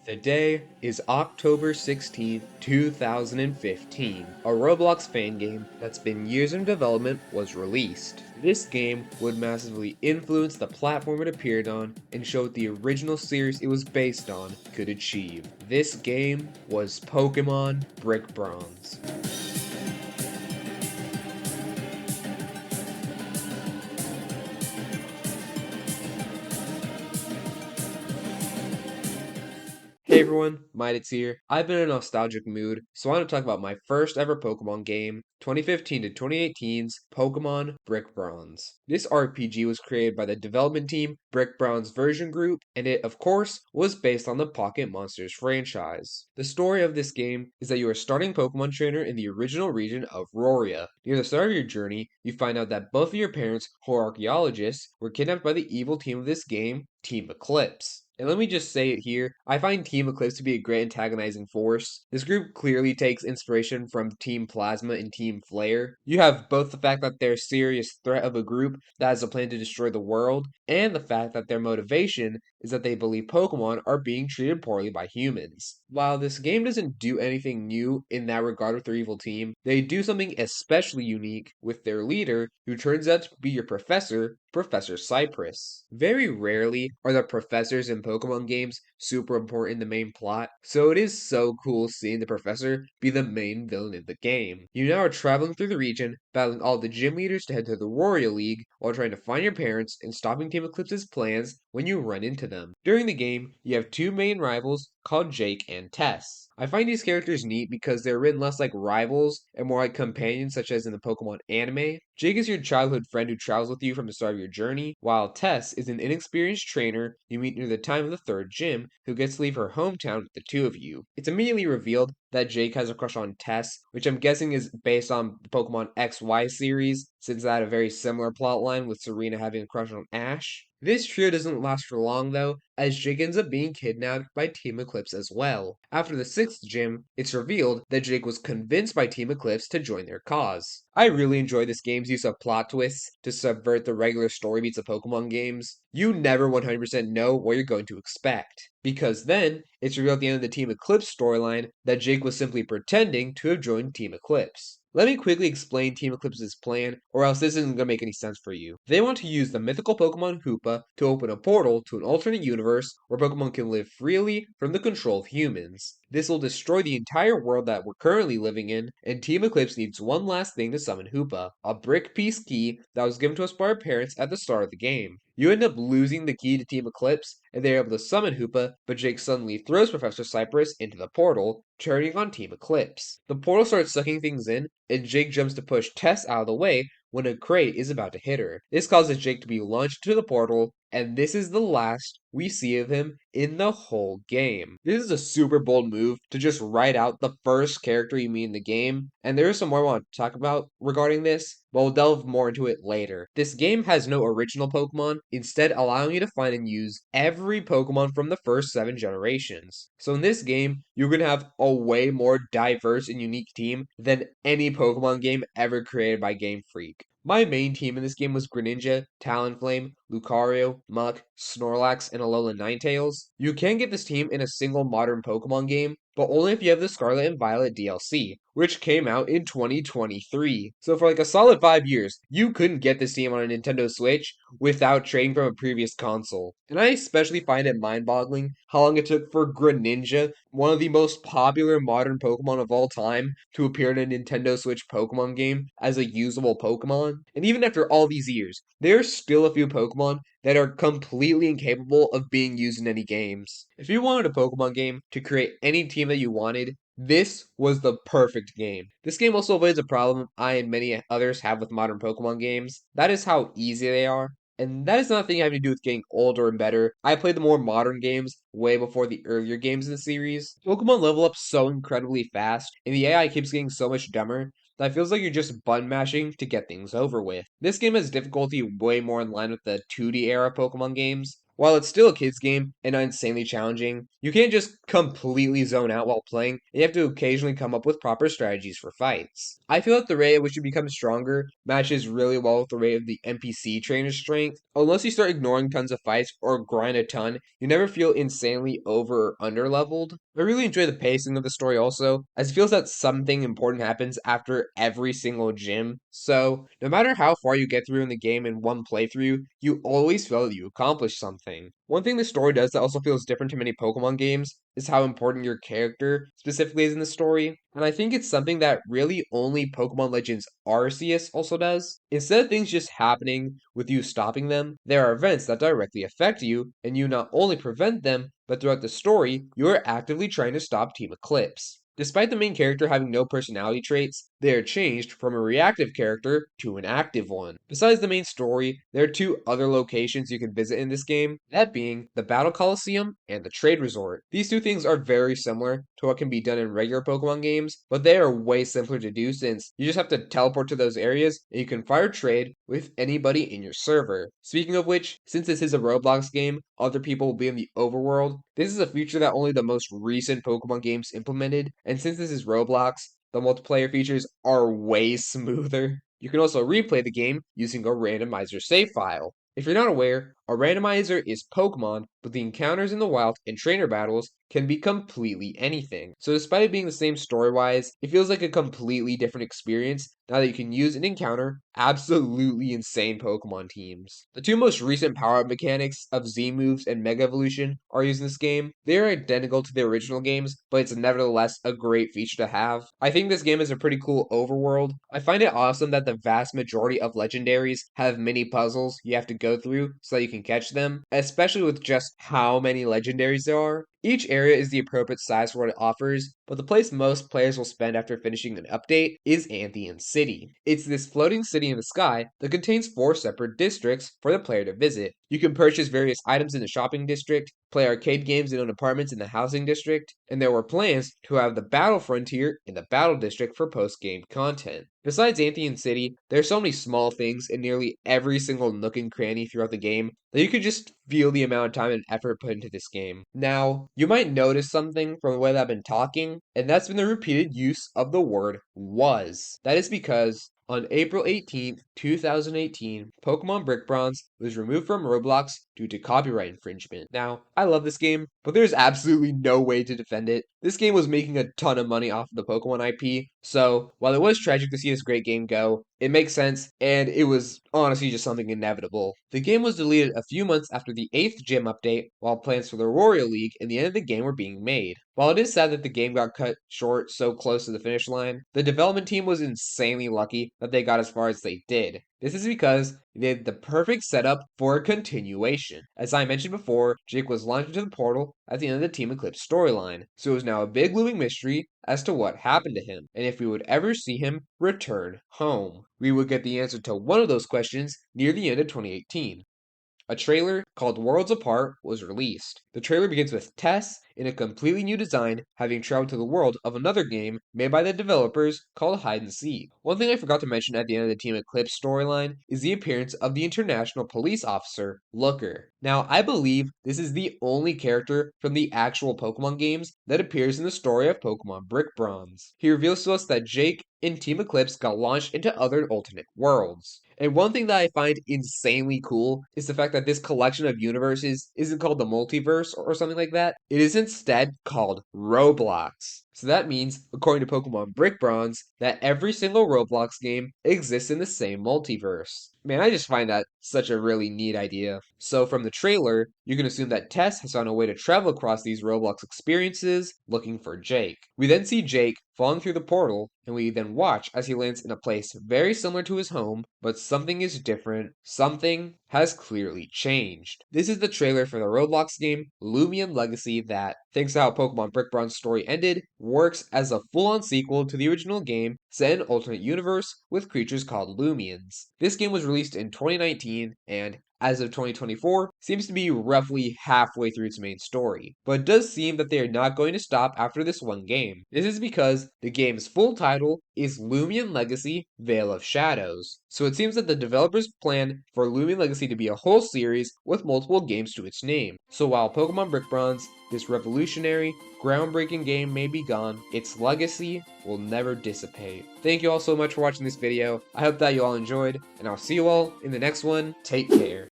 Today is October 16th, 2015. A Roblox fan game that's been years in development was released. This game would massively influence the platform it appeared on and show what the original series it was based on could achieve. This game was Pokemon Brick Bronze. Hey everyone, Midits here. I've been in a nostalgic mood, so I want to talk about my first ever Pokemon game, 2015 to 2018's Pokemon Brick Bronze. This RPG was created by the development team Brick Bronze Version Group, and it, of course, was based on the Pocket Monsters franchise. The story of this game is that you are starting Pokemon trainer in the original region of Roria. Near the start of your journey, you find out that both of your parents, who are archaeologists, were kidnapped by the evil team of this game, Team Eclipse. And let me just say it here, I find Team Eclipse to be a great antagonizing force. This group clearly takes inspiration from Team Plasma and Team Flare. You have both the fact that they're a serious threat of a group that has a plan to destroy the world, and the fact that their motivation is that they believe Pokemon are being treated poorly by humans. While this game doesn't do anything new in that regard with their evil team, they do something especially unique with their leader, who turns out to be your professor, Professor Cypress. Very rarely are the professors in Pokemon games super important in the main plot, so it is so cool seeing the professor be the main villain in the game. You now are traveling through the region, battling all the gym leaders to head to the Royal League while trying to find your parents and stopping Team Eclipse's plans when you run into them. During the game, you have two main rivals called Jake and Tess. I find these characters neat because they're written less like rivals and more like companions, such as in the Pokemon anime. Jake is your childhood friend who travels with you from the start of your journey, while Tess is an inexperienced trainer you meet near the time of the third gym who gets to leave her hometown with the two of you. It's immediately revealed that Jake has a crush on Tess, which I'm guessing is based on the Pokemon XY series, since that had a very similar plotline with Serena having a crush on Ash. This trio doesn't last for long though, as Jake ends up being kidnapped by Team Eclipse as well. After the sixth gym, it's revealed that Jake was convinced by Team Eclipse to join their cause. I really enjoy this game's use of plot twists to subvert the regular story beats of Pokemon games. You never 100% know what you're going to expect. Because then, it's revealed at the end of the Team Eclipse storyline that Jake was simply pretending to have joined Team Eclipse. Let me quickly explain Team Eclipse's plan, or else this isn't going to make any sense for you. They want to use the mythical Pokemon Hoopa to open a portal to an alternate universe where Pokemon can live freely from the control of humans. This will destroy the entire world that we're currently living in, and Team Eclipse needs one last thing to summon Hoopa, a brick piece key that was given to us by our parents at the start of the game. You end up losing the key to Team Eclipse, and they're able to summon Hoopa, but Jake suddenly throws Professor Cypress into the portal, turning on Team Eclipse. The portal starts sucking things in, and Jake jumps to push Tess out of the way when a crate is about to hit her. This causes Jake to be launched to the portal, and this is the last we see of him in the whole game. This is a super bold move to just write out the first character you meet in the game, and there is some more I want to talk about regarding this, but we'll delve more into it later. This game has no original Pokemon, instead allowing you to find and use every Pokemon from the first 7 generations. So in this game, you're going to have a way more diverse and unique team than any Pokemon game ever created by Game Freak. My main team in this game was Greninja, Talonflame, Lucario, Muk, Snorlax, and Alolan Ninetales. You can get this team in a single modern Pokemon game, but only if you have the Scarlet and Violet DLC, which came out in 2023. So for like a solid 5 years, you couldn't get this team on a Nintendo Switch without trading from a previous console. And I especially find it mind-boggling how long it took for Greninja, one of the most popular modern Pokemon of all time, to appear in a Nintendo Switch Pokemon game as a usable Pokemon. And even after all these years, there's still a few Pokemon that are completely incapable of being used in any games. If you wanted a Pokemon game to create any team that you wanted, this was the perfect game. This game also avoids a problem I and many others have with modern Pokemon games. That is how easy they are. And that is nothing having to do with getting older and better. I played the more modern games way before the earlier games in the series. Pokemon level up so incredibly fast, and the AI keeps getting so much dumber that feels like you're just button mashing to get things over with. This game has difficulty way more in line with the 2D era Pokemon games, While it's still a kid's game and insanely challenging, you can't just completely zone out while playing, and you have to occasionally come up with proper strategies for fights. I feel that the rate at which you become stronger matches really well with the rate of the NPC trainer's strength. Unless you start ignoring tons of fights or grind a ton, you never feel insanely over or under leveled. I really enjoy the pacing of the story also, as it feels that something important happens after every single gym. So, no matter how far you get through in the game in one playthrough, you always feel that you accomplished something. One thing the story does that also feels different to many Pokemon games is how important your character specifically is in the story. And I think it's something that really only Pokemon Legends Arceus also does. Instead of things just happening with you stopping them, there are events that directly affect you, and you not only prevent them, but throughout the story, you are actively trying to stop Team Eclipse. Despite the main character having no personality traits, they are changed from a reactive character to an active one. Besides the main story, there are two other locations you can visit in this game, that being the Battle Coliseum and the Trade Resort. These two things are very similar to what can be done in regular Pokemon games, but they are way simpler to do since you just have to teleport to those areas and you can fire trade with anybody in your server. Speaking of which, since this is a Roblox game, other people will be in the overworld. This is a feature that only the most recent Pokemon games implemented, and since this is Roblox, the multiplayer features are way smoother. You can also replay the game using a randomizer save file. If you're not aware, a randomizer is Pokemon, but the encounters in the wild and trainer battles can be completely anything. So despite it being the same story-wise, it feels like a completely different experience now that you can use and encounter absolutely insane Pokemon teams. The two most recent power-up mechanics of Z moves and Mega Evolution are used in this game. They are identical to the original games, but it's nevertheless a great feature to have. I think this game is a pretty cool overworld. I find it awesome that the vast majority of legendaries have mini puzzles you have to go through so that you can catch them, especially with just how many legendaries there are. Each area is the appropriate size for what it offers, but the place most players will spend after finishing an update is Anthean City. It's this floating city in the sky that contains 4 separate districts for the player to visit. You can purchase various items in the shopping district, play arcade games and own apartments in the housing district, and there were plans to have the battle frontier in the battle district for post-game content. Besides Anthean City, there are so many small things in nearly every single nook and cranny throughout the game that you could just feel the amount of time and effort put into this game. Now, you might notice something from the way that I've been talking, and that's been the repeated use of the word was. That is because on April 18th, 2018, Pokemon Brick Bronze was removed from Roblox due to copyright infringement. Now, I love this game, but there's absolutely no way to defend it. This game was making a ton of money off of the Pokemon IP, so while it was tragic to see this great game go, it makes sense, and it was honestly just something inevitable. The game was deleted a few months after the 8th gym update, while plans for the Royal League and the end of the game were being made. While it is sad that the game got cut short so close to the finish line, the development team was insanely lucky that they got as far as they did. This is because they had the perfect setup for a continuation. As I mentioned before, Jake was launched into the portal at the end of the Team Eclipse storyline, so it was now a big looming mystery as to what happened to him, and if we would ever see him return home. We would get the answer to one of those questions near the end of 2018. A trailer called Worlds Apart was released. The trailer begins with Tess in a completely new design having traveled to the world of another game made by the developers called Hide and Seek. One thing I forgot to mention at the end of the Team Eclipse storyline is the appearance of the international police officer, Looker. Now, I believe this is the only character from the actual Pokemon games that appears in the story of Pokemon Brick Bronze. He reveals to us that Jake and Team Eclipse got launched into other alternate worlds. And one thing that I find insanely cool is the fact that this collection of universes isn't called the multiverse or something like that. It is instead called Roblox. So that means, according to Pokemon Brick Bronze, that every single Roblox game exists in the same multiverse. Man, I just find that such a really neat idea. So from the trailer, you can assume that Tess has found a way to travel across these Roblox experiences looking for Jake. We then see Jake falling through the portal, and we then watch as he lands in a place very similar to his home, but something is different. Something has clearly changed. This is the trailer for the Roblox game Lumion Legacy that, thanks to how Pokemon Brick Bronze story ended, works as a full-on sequel to the original game set in an alternate universe with creatures called Lumions. This game was released in 2019, and as of 2024, seems to be roughly halfway through its main story, but it does seem that they are not going to stop after this one game. This is because the game's full title is Lumion Legacy Veil of Shadows, so it seems that the developers plan for Lumion Legacy to be a whole series with multiple games to its name. So while Pokemon Brick Bronze, this revolutionary, groundbreaking game may be gone, its legacy will never dissipate. Thank you all so much for watching this video. I hope that you all enjoyed, and I'll see you all in the next one. Take care.